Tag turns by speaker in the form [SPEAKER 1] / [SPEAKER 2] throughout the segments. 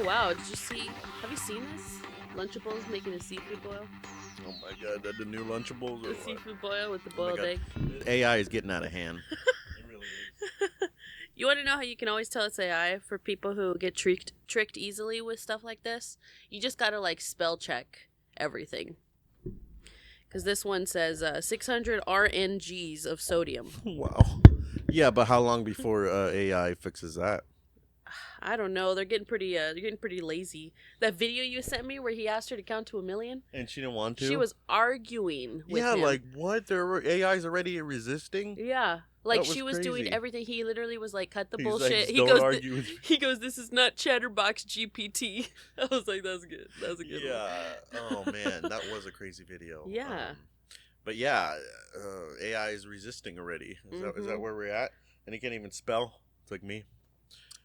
[SPEAKER 1] wow. Did you see? Have you seen this? Lunchables making a seafood boil.
[SPEAKER 2] Oh my god, the new Lunchables or
[SPEAKER 1] The
[SPEAKER 2] what?
[SPEAKER 1] seafood boil with the
[SPEAKER 2] Oh my
[SPEAKER 1] boiled
[SPEAKER 2] God.
[SPEAKER 1] egg.
[SPEAKER 2] AI is getting out of hand. It really is.
[SPEAKER 1] You want to know how you can always tell it's AI for people who get tricked easily with stuff like this? You just gotta like spell check everything. Because this one says 600 RNGs of sodium.
[SPEAKER 2] Wow. Yeah, but how long before AI fixes that?
[SPEAKER 1] I don't know. They're getting pretty lazy. That video you sent me where he asked her to count to 1,000,000.
[SPEAKER 2] And she didn't want to?
[SPEAKER 1] She was arguing with
[SPEAKER 2] yeah,
[SPEAKER 1] him.
[SPEAKER 2] like what? AI's already resisting?
[SPEAKER 1] Yeah. Like
[SPEAKER 2] That was
[SPEAKER 1] she was doing
[SPEAKER 2] crazy.
[SPEAKER 1] everything. He literally was like, cut the
[SPEAKER 2] He's
[SPEAKER 1] bullshit.
[SPEAKER 2] like,
[SPEAKER 1] He
[SPEAKER 2] "Don't
[SPEAKER 1] goes,
[SPEAKER 2] argue with me."
[SPEAKER 1] he goes, this is not Chatterbox GPT. I was like, that's good. That was a good one.
[SPEAKER 2] Yeah. Oh man, that was a crazy video.
[SPEAKER 1] Yeah.
[SPEAKER 2] But yeah, AI is resisting already. Is that where we're at? And he can't even spell. It's like me.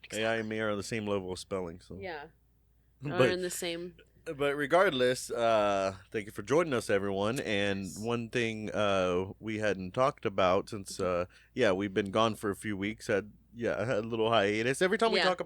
[SPEAKER 1] Exactly.
[SPEAKER 2] AI and me are on the same level of spelling. So.
[SPEAKER 1] Yeah.
[SPEAKER 2] But-
[SPEAKER 1] Are in the same.
[SPEAKER 2] But regardless, thank you for joining us, everyone. And one thing we hadn't talked about since, we've been gone for a few weeks. Had a little hiatus. Every time we have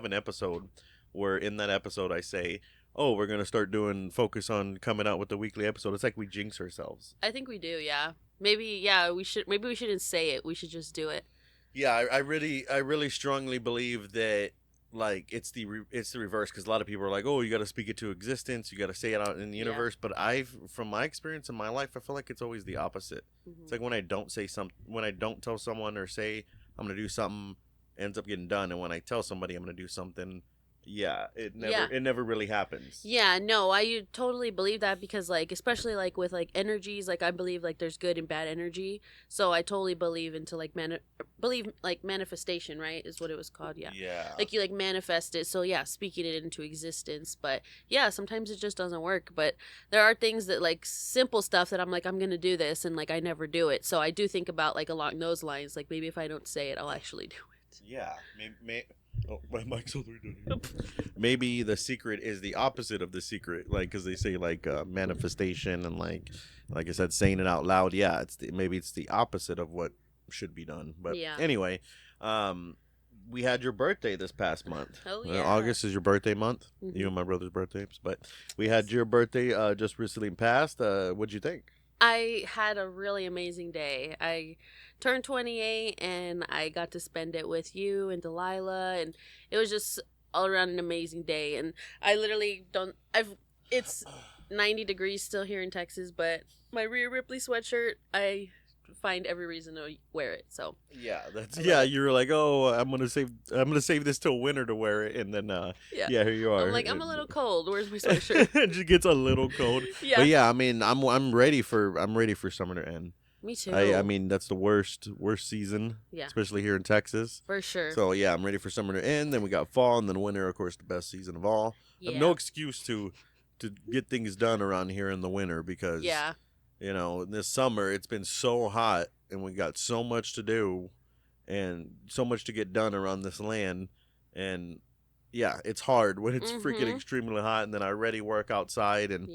[SPEAKER 2] an episode, where in that episode I say, "Oh, we're gonna focus on coming out with the weekly episode." It's like we jinx ourselves.
[SPEAKER 1] I think we do. Yeah. Maybe we shouldn't say it. We should just do it.
[SPEAKER 2] Yeah, I really strongly believe that. Like it's the reverse, because a lot of people are like, oh, you got to speak it to existence, you got to say it out in the universe. But from my experience in my life, I feel like it's always the opposite. It's like when I don't tell someone or say I'm gonna do something, it ends up getting done. And when I tell somebody I'm gonna do something, it never really happens.
[SPEAKER 1] Yeah, no, I totally believe that because like, especially like with like energies, like I believe like there's good and bad energy. So I totally believe into like manifestation, right? Is what it was called. Yeah.
[SPEAKER 2] Yeah.
[SPEAKER 1] Like you like manifest it. So yeah, speaking it into existence. But yeah, sometimes it just doesn't work. But there are things that like simple stuff that I'm like, I'm going to do this. And like, I never do it. So I do think about like along those lines, like maybe if I don't say it, I'll actually do it.
[SPEAKER 2] Yeah. Oh, my mic's over there. Maybe the secret is the opposite of the secret, like because they say like manifestation and like I said, saying it out loud. Yeah, maybe it's the opposite of what should be done. But anyway, we had your birthday this past month.
[SPEAKER 1] Oh yeah,
[SPEAKER 2] August is your birthday month. You and my brother's birthdays, but we had your birthday just recently passed. What'd you think?
[SPEAKER 1] I had a really amazing day. I turned 28 and I got to spend it with you and Delilah, and it was just all around an amazing day. And I literally it's 90 degrees still here in Texas, but my Rhea Ripley sweatshirt, I find every reason to wear it. So
[SPEAKER 2] you were like, oh, I'm gonna save this till winter to wear it, and then here you are.
[SPEAKER 1] I'm like, I'm a little cold. Where's my sweatshirt?
[SPEAKER 2] It just gets a little cold.
[SPEAKER 1] Yeah.
[SPEAKER 2] But yeah, I mean, I'm ready for summer to end.
[SPEAKER 1] Me too.
[SPEAKER 2] I mean, that's the worst season, especially here in Texas.
[SPEAKER 1] For sure.
[SPEAKER 2] So yeah, I'm ready for summer to end. Then we got fall, and then winter, of course, the best season of all. I have no excuse to get things done around here in the winter because this summer it's been so hot and we got so much to do and so much to get done around this land, and it's hard when it's freaking extremely hot, and then I already work outside, and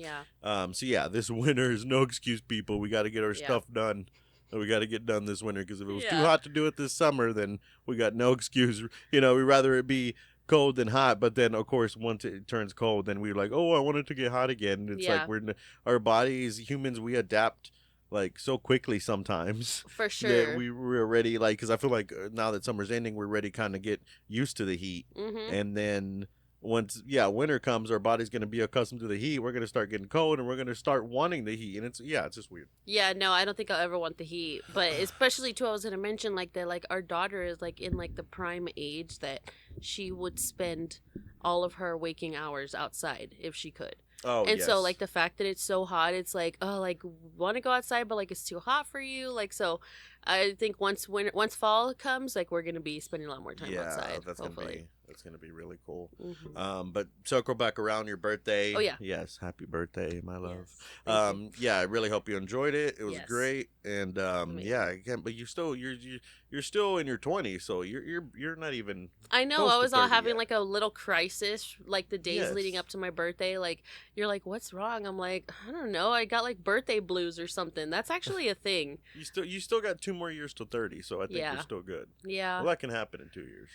[SPEAKER 2] this winter is no excuse, people. We got to get our stuff done. We got to get done this winter, because if it was too hot to do it this summer, then we got no excuse. We'd rather it be cold than hot, but then of course once it turns cold, then we're like, oh, I want it to get hot again. It's like our bodies, humans, we adapt like so quickly sometimes.
[SPEAKER 1] For sure.
[SPEAKER 2] That we're ready, like, because I feel like now that summer's ending, we're ready kind of get used to the heat. And then once winter comes, our body's going to be accustomed to the heat. We're going to start getting cold, and we're going to start wanting the heat, and it's just weird.
[SPEAKER 1] Yeah, no, I don't think I'll ever want the heat, but especially too, I was going to mention like that, like our daughter is like in like the prime age that she would spend all of her waking hours outside if she could.
[SPEAKER 2] Oh,
[SPEAKER 1] and so like the fact that it's so hot, it's like, oh, like want to go outside, but like it's too hot for you. Like, so I think once fall comes, like we're gonna be spending a lot more time outside.
[SPEAKER 2] That's
[SPEAKER 1] hopefully.
[SPEAKER 2] That's going to be really cool.
[SPEAKER 1] Mm-hmm.
[SPEAKER 2] But circle back around your birthday.
[SPEAKER 1] Oh, yeah.
[SPEAKER 2] Yes. Happy birthday, my love.
[SPEAKER 1] Yes.
[SPEAKER 2] Yeah, I really hope you enjoyed it. It was
[SPEAKER 1] Yes.
[SPEAKER 2] great. And yeah, again, but you're still in your 20s, so you're not even
[SPEAKER 1] I know.
[SPEAKER 2] close
[SPEAKER 1] I
[SPEAKER 2] to
[SPEAKER 1] was all
[SPEAKER 2] 30
[SPEAKER 1] having
[SPEAKER 2] yet.
[SPEAKER 1] like a little crisis, like the days leading
[SPEAKER 2] Yes.
[SPEAKER 1] up to my birthday. Like, you're like, what's wrong? I'm like, I don't know. I got like birthday blues or something. That's actually a thing.
[SPEAKER 2] You still got 2 more years till 30, so I think
[SPEAKER 1] Yeah.
[SPEAKER 2] you're still good.
[SPEAKER 1] Yeah.
[SPEAKER 2] Well, that can happen in 2 years.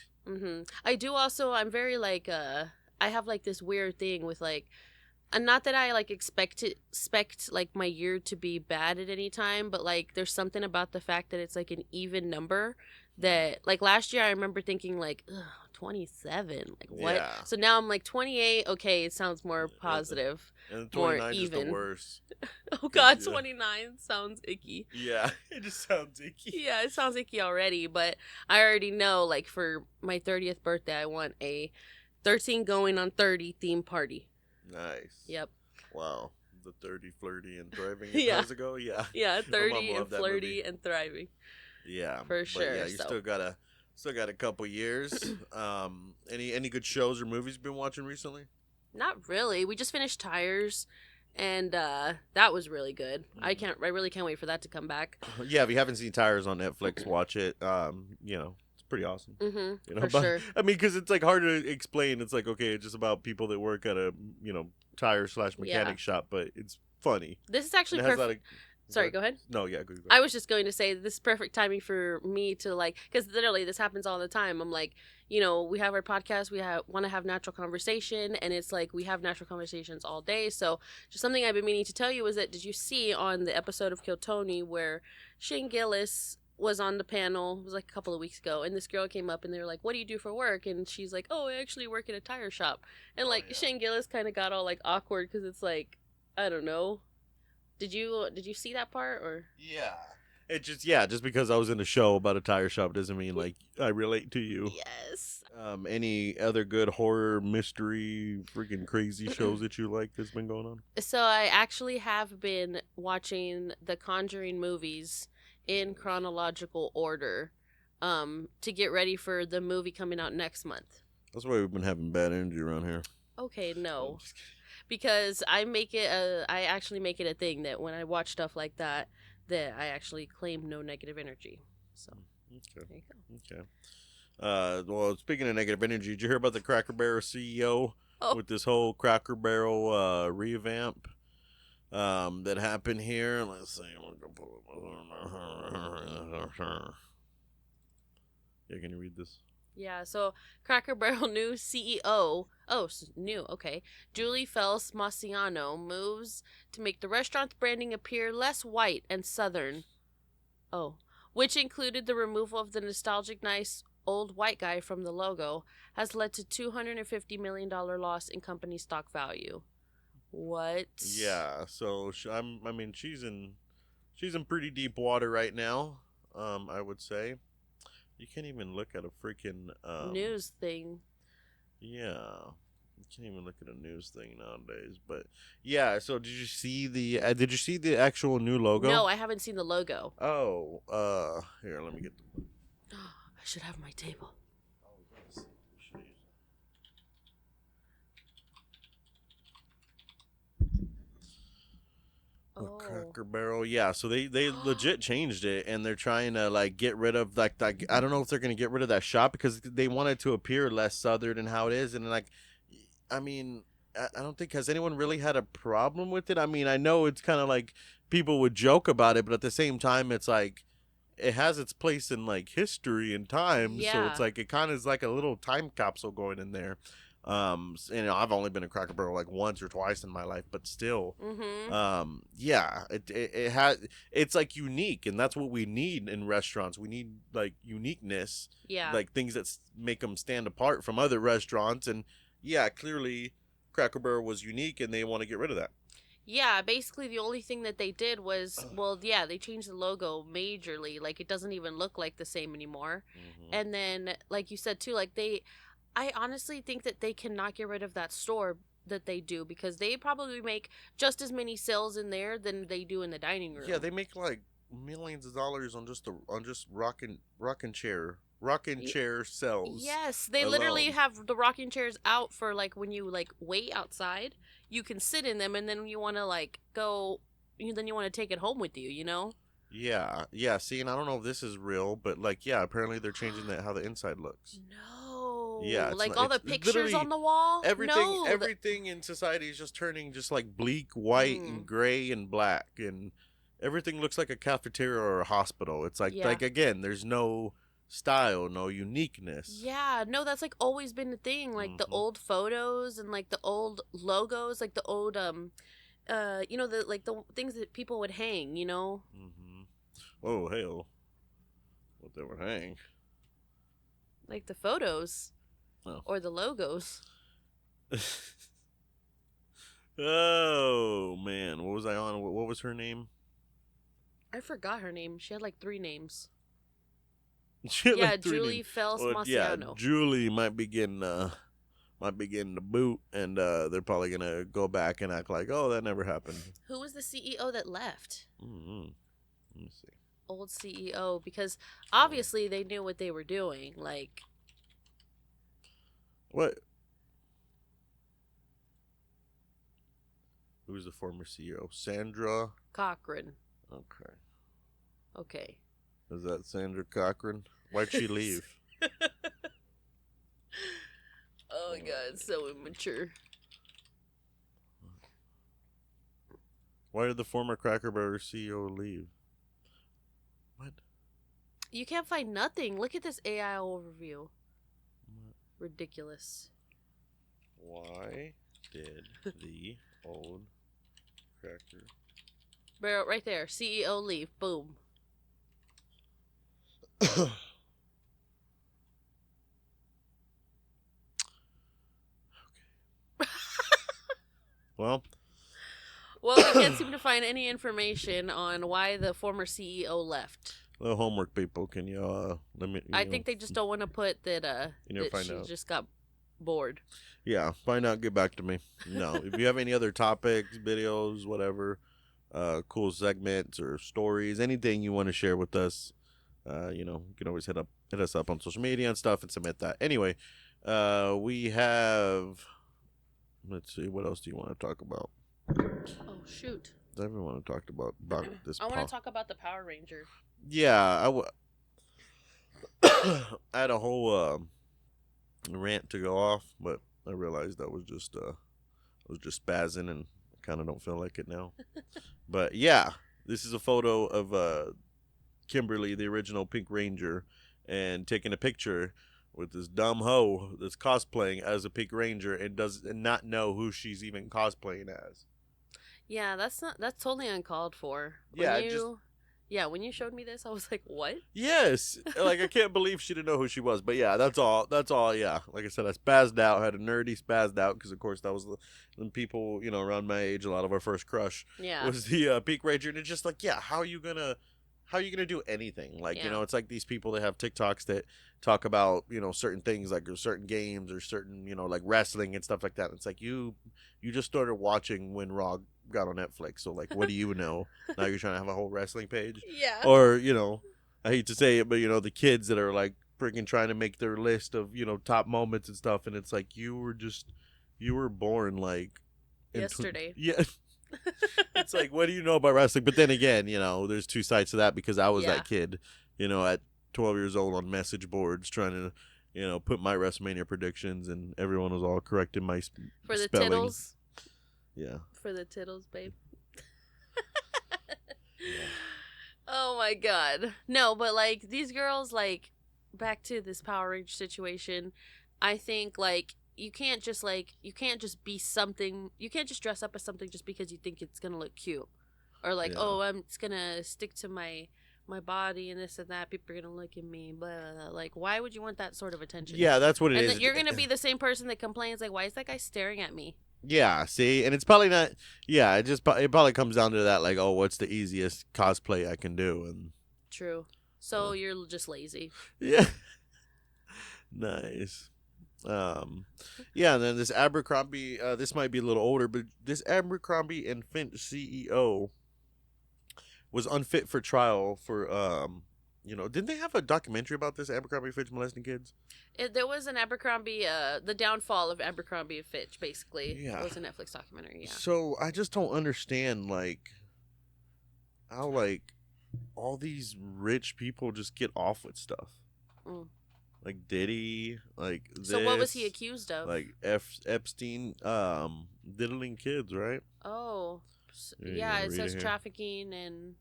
[SPEAKER 1] I do also. I'm very like I have like this weird thing with like, and not that I like expect like my year to be bad at any time, but like there's something about the fact that it's like an even number that like last year I remember thinking like, ugh, 27, like what?
[SPEAKER 2] Yeah.
[SPEAKER 1] So now I'm like 28. Okay, it sounds more positive,
[SPEAKER 2] And
[SPEAKER 1] more
[SPEAKER 2] 29 is
[SPEAKER 1] even.
[SPEAKER 2] the worst.
[SPEAKER 1] Oh God,
[SPEAKER 2] Yeah.
[SPEAKER 1] 29 sounds icky.
[SPEAKER 2] Yeah, it just sounds icky.
[SPEAKER 1] Yeah, it sounds icky already, but I already know like for my 30th birthday I want a 13 going on 30 theme party.
[SPEAKER 2] Nice.
[SPEAKER 1] Yep.
[SPEAKER 2] Wow. The 30, flirty, and thriving.
[SPEAKER 1] Yeah.
[SPEAKER 2] Years ago? Yeah.
[SPEAKER 1] Yeah,
[SPEAKER 2] My mom
[SPEAKER 1] 30 and
[SPEAKER 2] loved that
[SPEAKER 1] flirty
[SPEAKER 2] movie.
[SPEAKER 1] and thriving.
[SPEAKER 2] Yeah.
[SPEAKER 1] For sure.
[SPEAKER 2] But yeah, you still got a couple years. Any good shows or movies you've been watching recently?
[SPEAKER 1] Not really. We just finished Tires, and that was really good. I really can't wait for that to come back.
[SPEAKER 2] Yeah, if you haven't seen Tires on Netflix, watch it. It's pretty awesome.
[SPEAKER 1] For sure.
[SPEAKER 2] I mean, because it's like hard to explain. It's like, okay, it's just about people that work at a tire/mechanic shop, but it's funny.
[SPEAKER 1] This is actually perfect. Sorry, go ahead.
[SPEAKER 2] No, yeah, go.
[SPEAKER 1] I was just going to say this is perfect timing for me to like, because literally this happens all the time. I'm like, we have our podcast, we want to have natural conversation, and it's like we have natural conversations all day. So just something I've been meaning to tell you is that did you see on the episode of Kill Tony where Shane Gillis was on the panel? It was like a couple of weeks ago, and this girl came up and they were like, what do you do for work? And she's like, oh, I actually work at a tire shop. And like Shane Gillis kind of got all like awkward because it's like, I don't know. Did you see that part or?
[SPEAKER 2] Yeah. It just because I was in a show about a tire shop doesn't mean like I relate to you.
[SPEAKER 1] Yes.
[SPEAKER 2] Any other good horror, mystery, freaking crazy shows that you like that's been going on?
[SPEAKER 1] So I actually have been watching the Conjuring movies in chronological order, to get ready for the movie coming out next month.
[SPEAKER 2] That's why we've been having bad energy around here.
[SPEAKER 1] Okay, no. Because I actually make it a thing that when I watch stuff like that I actually claim no negative energy. So
[SPEAKER 2] okay.
[SPEAKER 1] There you go.
[SPEAKER 2] Okay. Well, speaking of negative energy, did you hear about the Cracker Barrel CEO with this whole Cracker Barrel revamp that happened here? Let's see. Yeah, can you read this?
[SPEAKER 1] Yeah, so Cracker Barrel new CEO, new, okay. Julie Fels Massiano moves to make the restaurant's branding appear less white and southern. Which included the removal of the nostalgic nice old white guy from the logo, has led to $250 million loss in company stock value. What?
[SPEAKER 2] Yeah, so she's in pretty deep water right now, I would say. You can't even look at a freaking
[SPEAKER 1] news thing.
[SPEAKER 2] Yeah, you can't even look at a news thing nowadays. But yeah, so did you see the actual new logo?
[SPEAKER 1] No, I haven't seen the logo.
[SPEAKER 2] Oh, here, let me get the.
[SPEAKER 1] I should have my table.
[SPEAKER 2] Cracker Barrel, yeah. So they legit changed it, and they're trying to like get rid of like I don't know if they're gonna get rid of that shop because they want it to appear less southern than how it is, and like, I mean, I don't think has anyone really had a problem with it. I mean, I know it's kind of like people would joke about it, but at the same time, it's like it has its place in like history and time, so it's like it kind of is like a little time capsule going in there. I've only been a Cracker Barrel like once or twice in my life, but still, it's like unique, and that's what we need in restaurants. We need like uniqueness, like things that make them stand apart from other restaurants. And clearly, Cracker Barrel was unique, and they want to get rid of that.
[SPEAKER 1] Yeah, basically the only thing that they did was, they changed the logo majorly. Like, it doesn't even look like the same anymore. And then, like you said, too, like, I honestly think that they cannot get rid of that store that they do because they probably make just as many sales in there than they do in the dining room.
[SPEAKER 2] Yeah, they make like millions of dollars on just rocking chair cells.
[SPEAKER 1] Yes, they literally have the rocking chairs out for like when you like wait outside, you can sit in them, and then you want to like go, then you want to take it home with you, you know?
[SPEAKER 2] Yeah. See, and I don't know if this is real, but like, yeah, apparently they're changing how the inside looks.
[SPEAKER 1] No.
[SPEAKER 2] Yeah,
[SPEAKER 1] like all the pictures on the wall.
[SPEAKER 2] Everything in society is just turning just like bleak white and gray and black, and everything looks like a cafeteria or a hospital. It's like again, there's no style, no uniqueness.
[SPEAKER 1] Yeah, no, that's like always been the thing. Like the old photos and like the old logos, like the old the like the things that people would hang, you know.
[SPEAKER 2] Oh hell, what they would hang?
[SPEAKER 1] Like the photos, or the logos.
[SPEAKER 2] Oh man, what was I on? What was her name?
[SPEAKER 1] I forgot her name. She had like 3 names.
[SPEAKER 2] Julie
[SPEAKER 1] Fels-Maciano.
[SPEAKER 2] Yeah, Julie might be getting the boot, and they're probably gonna go back and act like, oh, that never happened.
[SPEAKER 1] Who was the CEO that left?
[SPEAKER 2] Let me see.
[SPEAKER 1] Old CEO, because obviously they knew what they were doing. Like,
[SPEAKER 2] what? Who's the former CEO? Sandra
[SPEAKER 1] Cochran.
[SPEAKER 2] Okay. Is that Sandra Cochran? Why'd she leave?
[SPEAKER 1] Oh my god, so immature.
[SPEAKER 2] Why did the former Cracker Barrel CEO leave? What?
[SPEAKER 1] You can't find nothing. Look at this AI overview. What? Ridiculous.
[SPEAKER 2] Why did the old Cracker
[SPEAKER 1] Barrel right there? CEO leave. Boom.
[SPEAKER 2] Well,
[SPEAKER 1] we can't seem to find any information on why the former CEO left.
[SPEAKER 2] The homework people, can you let me?
[SPEAKER 1] I think they just don't want to put that that she just got bored.
[SPEAKER 2] Yeah, find out. Get back to me. No, if you have any other topics, videos, whatever, cool segments or stories, anything you want to share with us, you can always hit us up on social media and stuff and submit that. Anyway, we have. Let's see. What else do you want to talk about?
[SPEAKER 1] Oh shoot!
[SPEAKER 2] Everyone talked about this.
[SPEAKER 1] I want to talk about the Power Ranger.
[SPEAKER 2] Yeah, I had a whole rant to go off, but I realized I was just spazzing, and I kind of don't feel like it now. But yeah, this is a photo of Kimberly, the original Pink Ranger, and taking a picture with this dumb hoe that's cosplaying as a Pink Ranger and does not know who she's even cosplaying as.
[SPEAKER 1] Yeah, that's totally uncalled for. When you showed me this, I was like, what?
[SPEAKER 2] Yes. Like, I can't believe she didn't know who she was. But yeah, that's all. Yeah. Like I said, I spazzed out, had a nerdy spazzed out, because of course that was the people, around my age, a lot of our first crush was the Pink Ranger. And it's just like, yeah, how are you gonna do anything? Like, it's like these people that have TikToks that talk about, certain things, like certain games or certain, like wrestling and stuff like that. It's like you just started watching when Raw got on Netflix. So like, what do you know? Now you're trying to have a whole wrestling page?
[SPEAKER 1] Yeah.
[SPEAKER 2] Or, I hate to say it, but the kids that are like freaking trying to make their list of, top moments and stuff. And it's like, you were born like
[SPEAKER 1] yesterday.
[SPEAKER 2] Yeah. It's like, what do you know about wrestling? But then again, there's two sides to that, because I was that kid, at 12 years old on message boards trying to, put my WrestleMania predictions, and everyone was all correcting my
[SPEAKER 1] for the
[SPEAKER 2] spelling.
[SPEAKER 1] Tittles.
[SPEAKER 2] Yeah.
[SPEAKER 1] For the Tittles, babe. Yeah. Oh my god. No, but like these girls, like, back to this Power Ranger situation, I think like you can't just be something. You can't just dress up as something just because you think it's gonna look cute, or like, I'm just gonna stick to my body and this and that. People are gonna look at me, blah, blah, blah. Like, why would you want that sort of attention?
[SPEAKER 2] Yeah, that's what it is.
[SPEAKER 1] And you're gonna be the same person that complains, like, why is that guy staring at me?
[SPEAKER 2] Yeah, see, and it's probably not. Yeah, it probably comes down to that, like, oh, what's the easiest cosplay I can do? And
[SPEAKER 1] true. So you're just lazy.
[SPEAKER 2] Yeah. Nice. Yeah, and then this Abercrombie, this might be a little older, but this Abercrombie and Finch CEO was unfit for trial for didn't they have a documentary about this Abercrombie Fitch molesting kids?
[SPEAKER 1] There was an Abercrombie, the downfall of Abercrombie and Fitch, basically.
[SPEAKER 2] Yeah.
[SPEAKER 1] It was a Netflix documentary, yeah.
[SPEAKER 2] So I just don't understand, like, how, like, all these rich people just get off with stuff. Mm. Like Diddy, like this.
[SPEAKER 1] So what was he accused of?
[SPEAKER 2] Like Epstein, diddling kids, right?
[SPEAKER 1] Oh, yeah. It says trafficking and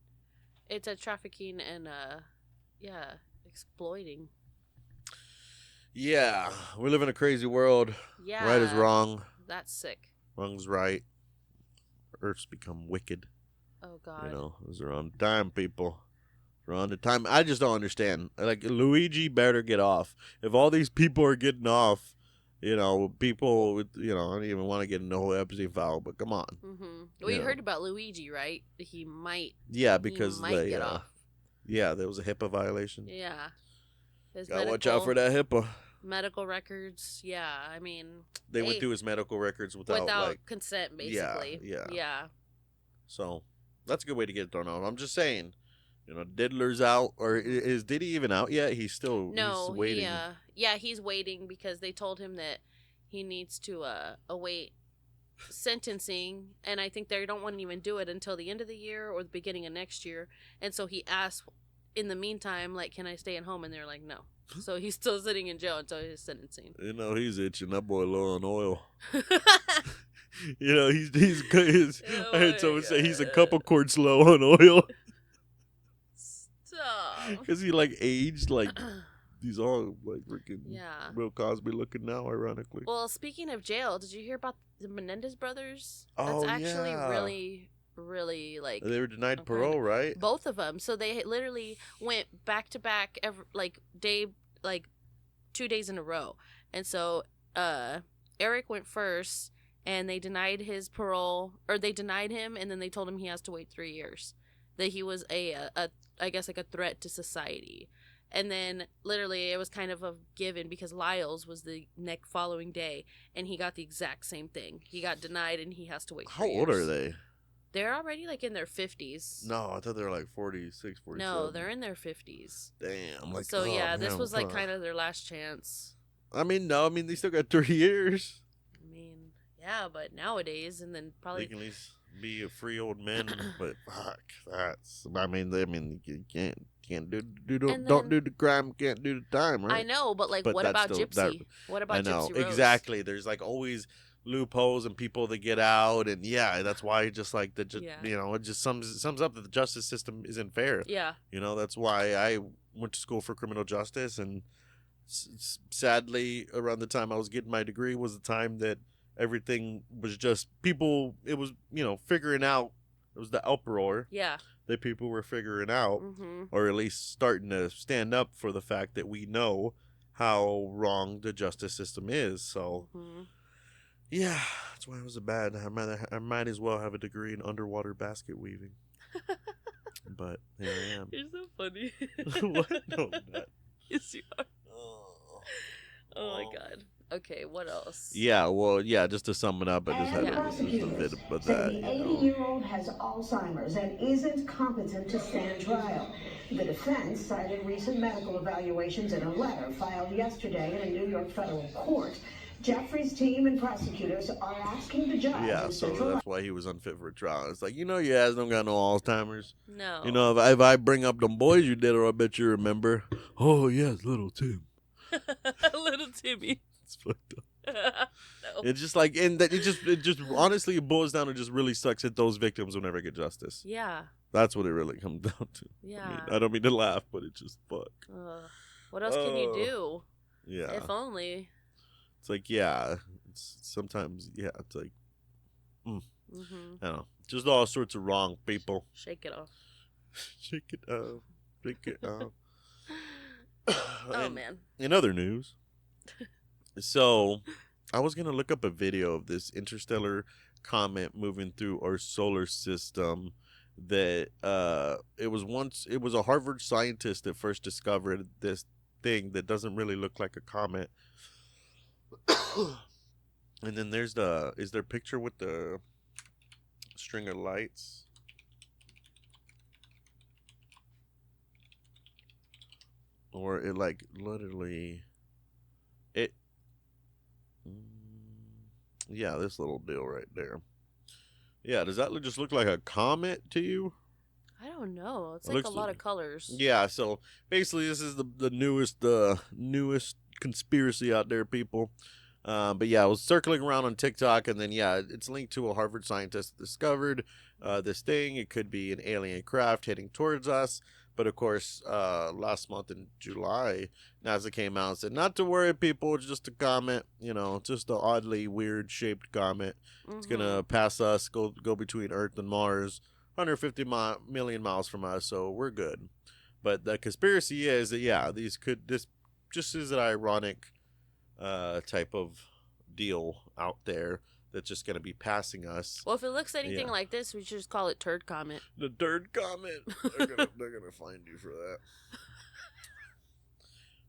[SPEAKER 1] exploiting.
[SPEAKER 2] Yeah, we live in a crazy world.
[SPEAKER 1] Yeah,
[SPEAKER 2] right is wrong.
[SPEAKER 1] That's sick.
[SPEAKER 2] Wrong's right. Earth's become wicked.
[SPEAKER 1] Oh God.
[SPEAKER 2] Those are on time, people. We're on the time. I just don't understand. Like, Luigi better get off. If all these people are getting off, people with, I don't even want to get into the whole Epstein file, but come on.
[SPEAKER 1] Mm-hmm. Well, you heard about Luigi, right? He might.
[SPEAKER 2] Yeah, because
[SPEAKER 1] he might get off.
[SPEAKER 2] Yeah, there was a HIPAA violation.
[SPEAKER 1] Yeah.
[SPEAKER 2] Gotta watch out for that HIPAA.
[SPEAKER 1] Medical records, yeah. I mean,
[SPEAKER 2] they went through his medical records without like,
[SPEAKER 1] consent, basically. Yeah.
[SPEAKER 2] So that's a good way to get it thrown out. I'm just saying, Diddler's out, or is Diddy even out yet? He's still he's waiting.
[SPEAKER 1] He's waiting because they told him that he needs to await sentencing, and I think they don't want to even do it until the end of the year or the beginning of next year. And so he asked, in the meantime, like, can I stay at home? And they're like, no. So he's still sitting in jail until his sentencing.
[SPEAKER 2] He's itching. That boy low on oil. He's I heard someone say he's a couple quarts low on oil.
[SPEAKER 1] Stop.
[SPEAKER 2] Because he like aged like he's all like freaking Bill Cosby looking now, ironically.
[SPEAKER 1] Well, speaking of jail, did you hear about the Menendez brothers? That's actually really like
[SPEAKER 2] they were denied parole, right?
[SPEAKER 1] Both of them. So they literally went back to back, 2 days in a row. And so Eric went first, and they denied his parole, or they denied him, and then they told him he has to wait 3 years. That he was I guess like a threat to society. And then literally it was kind of a given because Lyle's was the next following day, and he got the exact same thing. He got denied, and he has to wait 3 years.
[SPEAKER 2] How old are they?
[SPEAKER 1] They're already like in their 50s.
[SPEAKER 2] No, I thought they were like 46, 47.
[SPEAKER 1] No, they're in their 50s.
[SPEAKER 2] Damn. Like,
[SPEAKER 1] so this was like kind of their last chance.
[SPEAKER 2] I mean, they still got 3 years.
[SPEAKER 1] I mean, yeah, but nowadays, and then probably
[SPEAKER 2] they can at least be a free old man. But fuck, you can't don't do the crime, can't do the time, right?
[SPEAKER 1] I know, but what about Gypsy? What about Gypsy Rose?
[SPEAKER 2] Exactly. There's like always loopholes and people that get out, and that's why just like it just sums up that the justice system isn't fair.
[SPEAKER 1] Yeah.
[SPEAKER 2] That's why I went to school for criminal justice, and sadly around the time I was getting my degree was the time that everything was just people, it was figuring out, it was the uproar that people were figuring out, or at least starting to stand up for the fact that we know how wrong the justice system is. So yeah, that's why it was bad. I might as well have a degree in underwater basket weaving. But here I am.
[SPEAKER 1] You're so funny.
[SPEAKER 2] What? No, I'm not.
[SPEAKER 1] Yes, you are. Oh my God. Okay, what else?
[SPEAKER 2] Yeah, well, just to sum it up, I just had a bit about that.
[SPEAKER 3] The 80-year-old has Alzheimer's and isn't competent to stand trial. The defense cited recent medical evaluations in a letter filed yesterday in a New York federal court. Jeffrey's team and prosecutors are asking the judge.
[SPEAKER 2] Yeah, so that's why he was unfit for trial. It's like, your ass don't got no Alzheimer's.
[SPEAKER 1] No.
[SPEAKER 2] If I bring up them boys you did, I bet you remember. Oh, yes, little Tim.
[SPEAKER 1] Little Timmy.
[SPEAKER 2] It's fucked up.
[SPEAKER 1] No.
[SPEAKER 2] It's just like, and that it just honestly, it boils down to just really sucks that those victims will never get justice.
[SPEAKER 1] Yeah.
[SPEAKER 2] That's what it really comes down to.
[SPEAKER 1] Yeah.
[SPEAKER 2] I don't mean to laugh, but it's just fuck.
[SPEAKER 1] What else can you do?
[SPEAKER 2] Yeah.
[SPEAKER 1] If only.
[SPEAKER 2] It's like, it's sometimes, it's like, I don't know. Just all sorts of wrong people.
[SPEAKER 1] Shake it off.
[SPEAKER 2] Shake it off. Shake it off.
[SPEAKER 1] Oh, man.
[SPEAKER 2] In other news, so I was going to look up a video of this interstellar comet moving through our solar system that it was a Harvard scientist that first discovered this thing that doesn't really look like a comet. And then is there a picture with the string of lights? or it like literally it. Yeah, this little deal right there. Yeah, does that just look like a comet to you?
[SPEAKER 1] I don't know. It's like a lot of colors.
[SPEAKER 2] Yeah, so basically this is the newest conspiracy out there, people. But yeah, I was circling around on TikTok, and then yeah, it's linked to a Harvard scientist that discovered this thing. It could be an alien craft heading towards us. But of course, last month in July, NASA came out and said, not to worry, people, it's just a comet, just an oddly weird shaped comet. Mm-hmm. It's going to pass us, go between Earth and Mars, 150 million miles from us, so we're good. But the conspiracy is that, yeah, this just is an ironic type of deal out there that's just going to be passing us.
[SPEAKER 1] Well, if it looks anything like this, we should just call it Turd Comet.
[SPEAKER 2] The Turd Comet. They're gonna find you for that.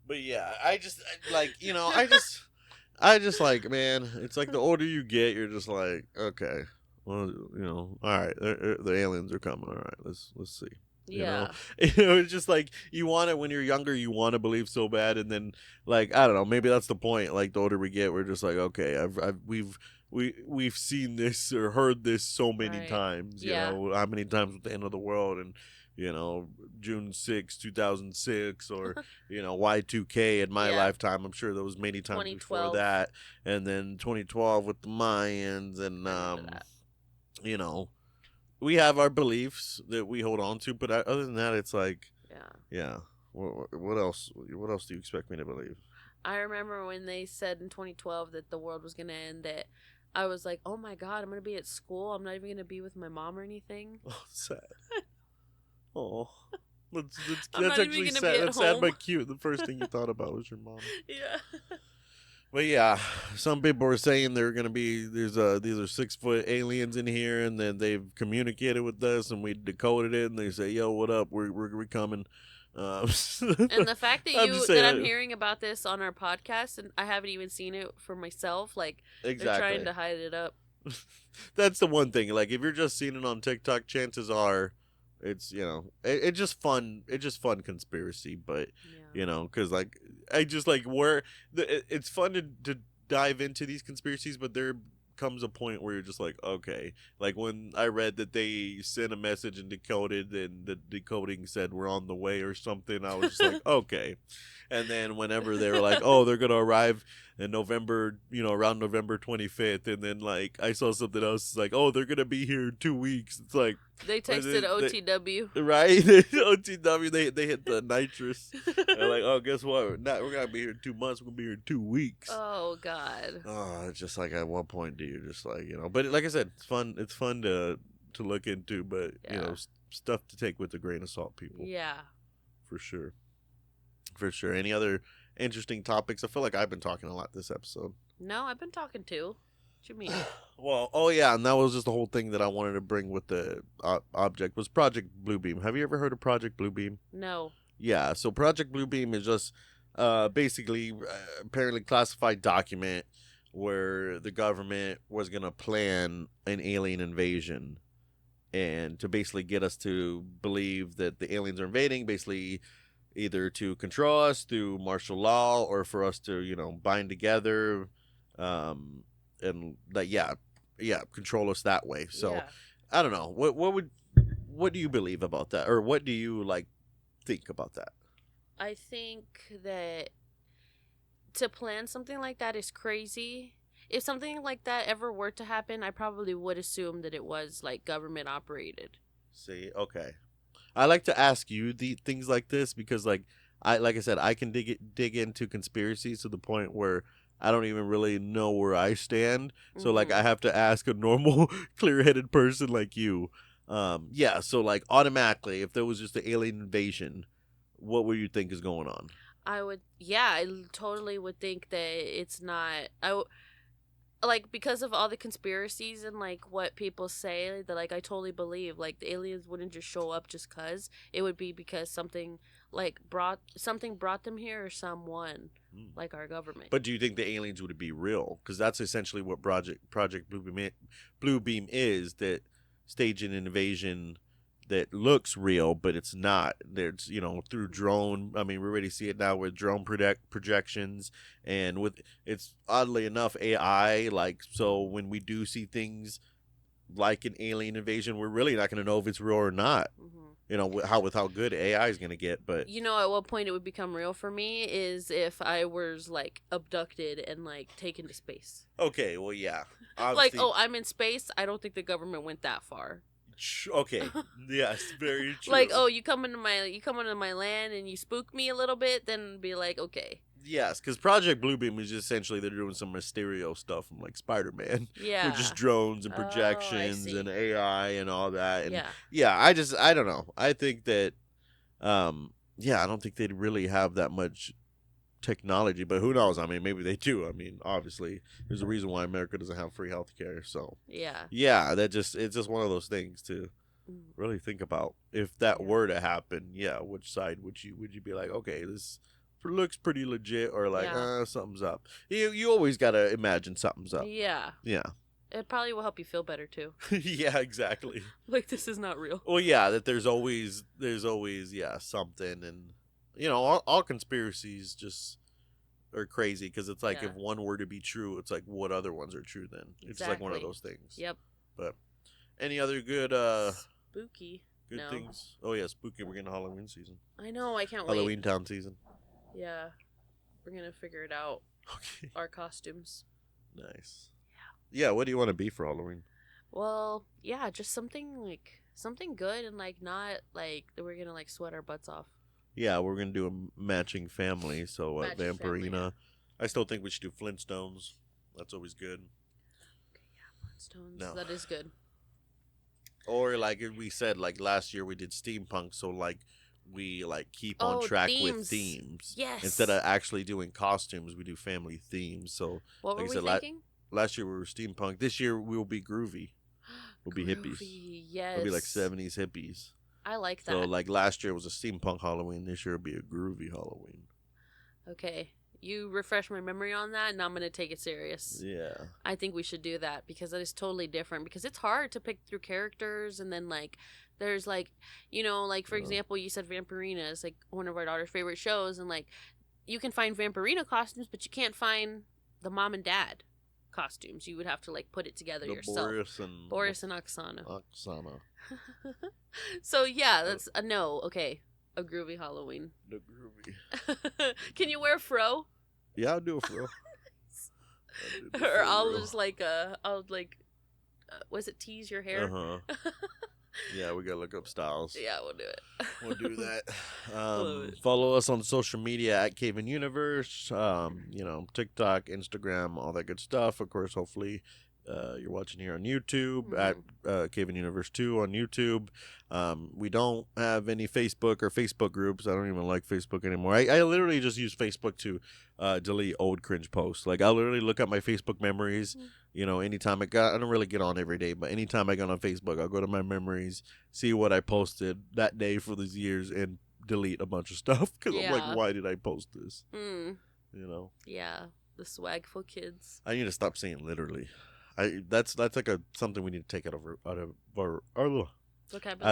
[SPEAKER 2] But yeah, I just like, man, it's like the older you get, you're just like, okay, well, all right, the aliens are coming. All right, let's see.
[SPEAKER 1] Yeah.
[SPEAKER 2] It's just like you want it when you're younger, you want to believe so bad, and then like I don't know, maybe that's the point. Like the older we get, we're just like, okay, we've seen this or heard this so many times. You know, how many times with the end of the world and June 6, 2006, or Y2K in my lifetime. I'm sure there was many times before that, and then 2012 with the Mayans, and we have our beliefs that we hold on to, but other than that, it's like, yeah. What else? What else do you expect me to believe?
[SPEAKER 1] I remember when they said in 2012 that the world was going to end, that I was like, oh my God, I'm going to be at school. I'm not even going to be with my mom or anything.
[SPEAKER 2] Oh, sad. Oh, that's actually sad. That's sad but cute. The first thing you thought about was your mom.
[SPEAKER 1] Yeah.
[SPEAKER 2] But yeah, some people were saying they're gonna be these are 6-foot aliens in here, and then they've communicated with us, and we decoded it, and they say, "Yo, what up? We're coming."
[SPEAKER 1] And the fact that I'm hearing about this on our podcast, and I haven't even seen it for myself, like they're trying to hide it up.
[SPEAKER 2] That's the one thing. Like if you're just seeing it on TikTok, chances are it's it's just fun. It's just fun conspiracy, but because like I just like it's fun to dive into these conspiracies, but there comes a point where you're just like, okay, like when I read that they sent a message and decoded, and the decoding said we're on the way or something, I was just like, okay. And then whenever they were like, oh, they're gonna arrive in November, around November 25th, and then like I saw something else, it's like, oh, they're gonna be here in 2 weeks. It's like
[SPEAKER 1] they texted OTW,
[SPEAKER 2] right? OTW, they hit the nitrous. They're like, oh, guess what? We're gonna be here in 2 months. We're gonna be here in 2 weeks.
[SPEAKER 1] Oh God.
[SPEAKER 2] Oh, it's just like at what point do you just like But like I said, it's fun. It's fun to look into, but stuff to take with a grain of salt, people.
[SPEAKER 1] Yeah.
[SPEAKER 2] For sure. For sure. Any other interesting topics? I feel like I've been talking a lot this episode.
[SPEAKER 1] No, I've been talking too. What you mean?
[SPEAKER 2] Well, oh yeah, and that was just the whole thing that I wanted to bring with the object was Project Bluebeam. Have you ever heard of Project Bluebeam?
[SPEAKER 1] No.
[SPEAKER 2] Yeah, so Project Bluebeam is just basically apparently classified document where the government was going to plan an alien invasion, and to basically get us to believe that the aliens are invading, basically either to control us through martial law or for us to, bind together, and that, control us that way. So I don't know. What do you believe about that? Or what do you think about that?
[SPEAKER 1] I think that to plan something like that is crazy. If something like that ever were to happen, I probably would assume that it was government operated.
[SPEAKER 2] See, okay. I like to ask you the things like this because like I said, I can dig into conspiracies to the point where I don't even really know where I stand. So I have to ask a normal clear-headed person like you. So automatically, if there was just an alien invasion, what would you think is going on?
[SPEAKER 1] I totally would think that it's not. Because of all the conspiracies and what people say, that I totally believe the aliens wouldn't just show up just cause. It would be because something brought them here, or someone our government.
[SPEAKER 2] But do you think the aliens would be real? Because that's essentially what Project Bluebeam is, that staging an invasion that looks real, but it's not. There's, through drone. I mean, we already see it now with drone projections, and with it's oddly enough AI. Like, so when we do see things like an alien invasion, we're really not going to know if it's real or not. With how good AI is going to get. But
[SPEAKER 1] at what point it would become real for me is if I was like abducted and like taken to space.
[SPEAKER 2] Okay, well, yeah.
[SPEAKER 1] Like, oh, I'm in space. I don't think the government went that far.
[SPEAKER 2] Okay. Yes, very true.
[SPEAKER 1] Like, oh, you come into my land and you spook me a little bit, then be like, okay.
[SPEAKER 2] Yes, because Project Bluebeam is just essentially they're doing some Mysterio stuff from like Spider-Man.
[SPEAKER 1] Yeah.
[SPEAKER 2] With just drones and projections and AI and all that. And
[SPEAKER 1] yeah.
[SPEAKER 2] I don't know. I think that, I don't think they'd really have that much technology, but who knows? I mean, maybe they do. I mean, obviously, there's a reason why America doesn't have free healthcare. So yeah, it's just one of those things to really think about. If that were to happen, which side would you be like, okay, this looks pretty legit, or like, something's up. You always gotta imagine something's up.
[SPEAKER 1] Yeah. It probably will help you feel better too.
[SPEAKER 2] Yeah, exactly.
[SPEAKER 1] Like, this is not real.
[SPEAKER 2] Well, yeah, that there's always something, and all conspiracies just are crazy because it's like if one were to be true, it's like what other ones are true then? It's like one of those things.
[SPEAKER 1] Yep.
[SPEAKER 2] But any other good
[SPEAKER 1] spooky
[SPEAKER 2] things? Oh yeah, spooky. We're getting Halloween season.
[SPEAKER 1] I know. I can't wait.
[SPEAKER 2] Halloween Town season.
[SPEAKER 1] Yeah, we're gonna figure it out.
[SPEAKER 2] Okay.
[SPEAKER 1] Our costumes.
[SPEAKER 2] Nice. Yeah. What do you want to be for Halloween?
[SPEAKER 1] Well, yeah, just something good and like not like that we're gonna like sweat our butts off.
[SPEAKER 2] Yeah, we're gonna do a matching family. So Vampirina.
[SPEAKER 1] Family, yeah.
[SPEAKER 2] I still think we should do Flintstones. That's always good.
[SPEAKER 1] Okay, yeah, Flintstones. No. That is good.
[SPEAKER 2] Or like we said, like last year we did steampunk, so like we like keep on track with themes.
[SPEAKER 1] Yes.
[SPEAKER 2] Instead of actually doing costumes, we do family themes. So
[SPEAKER 1] what were
[SPEAKER 2] like
[SPEAKER 1] we thinking?
[SPEAKER 2] Last year we were steampunk. This year we will be groovy. We'll be hippies.
[SPEAKER 1] Yes.
[SPEAKER 2] We'll be like 70s hippies.
[SPEAKER 1] I like that.
[SPEAKER 2] So like last year was a steampunk Halloween. This year will be a groovy Halloween.
[SPEAKER 1] Okay. You refresh my memory on that, and I'm going to take it serious.
[SPEAKER 2] Yeah.
[SPEAKER 1] I think we should do that because that is totally different. Because it's hard to pick through characters, and then, like, there's, like, like, for example, you said Vampirina is, like, one of our daughter's favorite shows, and, like, you can find Vampirina costumes, but you can't find the mom and dad costumes. You would have to, like, put it together yourself. Boris and Oksana. So, yeah, that's a no. Okay. A groovy Halloween.
[SPEAKER 2] The groovy.
[SPEAKER 1] Can you wear fro?
[SPEAKER 2] Yeah, I'll do a fro.
[SPEAKER 1] Or I'll just like was it tease your hair?
[SPEAKER 2] Yeah, we gotta look up styles.
[SPEAKER 1] Yeah, we'll do it.
[SPEAKER 2] We'll do that. Follow us on social media at CayVin Universe. TikTok, Instagram, all that good stuff. Of course, hopefully you're watching here on YouTube at CayVin Universe 2 on YouTube. We don't have any Facebook or Facebook groups. I don't even like Facebook anymore. I literally just use Facebook to delete old cringe posts. Like, I literally look at my Facebook memories. Anytime I don't really get on every day, but anytime I get on Facebook, I'll go to my memories, see what I posted that day for these years, and delete a bunch of stuff because I'm like, why did I post this?
[SPEAKER 1] Yeah, the swagful kids.
[SPEAKER 2] I need to stop saying literally. That's like something we need to take out of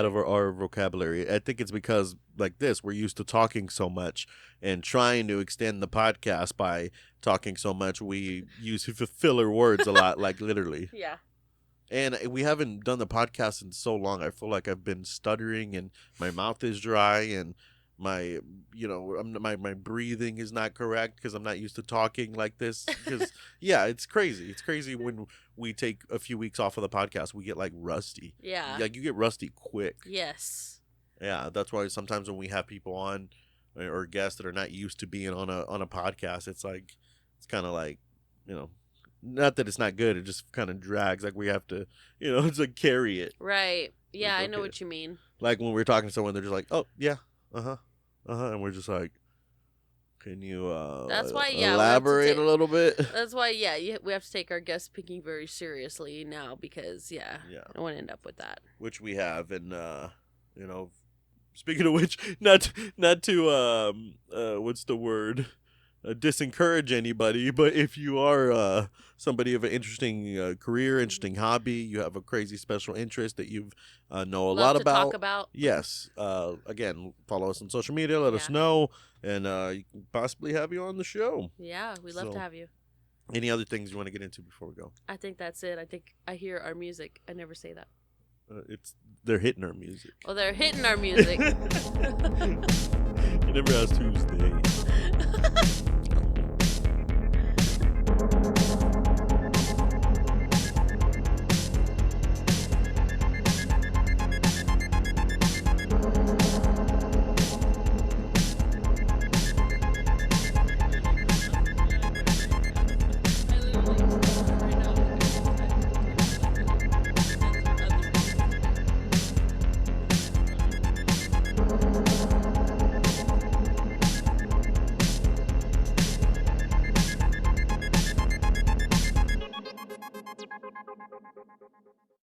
[SPEAKER 2] our vocabulary. I think it's because like this, we're used to talking so much and trying to extend the podcast by talking so much. We use filler words a lot, like literally.
[SPEAKER 1] Yeah. And
[SPEAKER 2] we haven't done the podcast in so long. I feel like I've been stuttering and my mouth is dry and my breathing is not correct because I'm not used to talking like this. Because it's crazy. It's crazy when we take a few weeks off of the podcast, we get like rusty.
[SPEAKER 1] Yeah,
[SPEAKER 2] like you get rusty quick.
[SPEAKER 1] Yes.
[SPEAKER 2] Yeah, that's why sometimes when we have people on or guests that are not used to being on a podcast, it's kind of like not that it's not good. It just kind of drags. Like we have to it's like carry it.
[SPEAKER 1] Right. Yeah, like, I know what you mean.
[SPEAKER 2] Like when we're talking to someone, they're just like, oh yeah. And we're just like, can you
[SPEAKER 1] that's why,
[SPEAKER 2] elaborate a little bit?
[SPEAKER 1] That's why, we have to take our guest picking very seriously now because, I don't want to end up with that.
[SPEAKER 2] Which we have, and, speaking of which, not to, what's the word? disencourage anybody, but if you are somebody of an interesting career, interesting hobby, you have a crazy special interest that you know a lot about.
[SPEAKER 1] Talk about.
[SPEAKER 2] Yes. Again, follow us on social media. Let us know, and you can possibly have you on the show.
[SPEAKER 1] Yeah, we'd love to have you.
[SPEAKER 2] Any other things you want to get into before we go?
[SPEAKER 1] I think that's it. I think I hear our music. I never say that.
[SPEAKER 2] They're hitting our music.
[SPEAKER 1] Well, they're hitting our music.
[SPEAKER 2] You never asked Tuesday.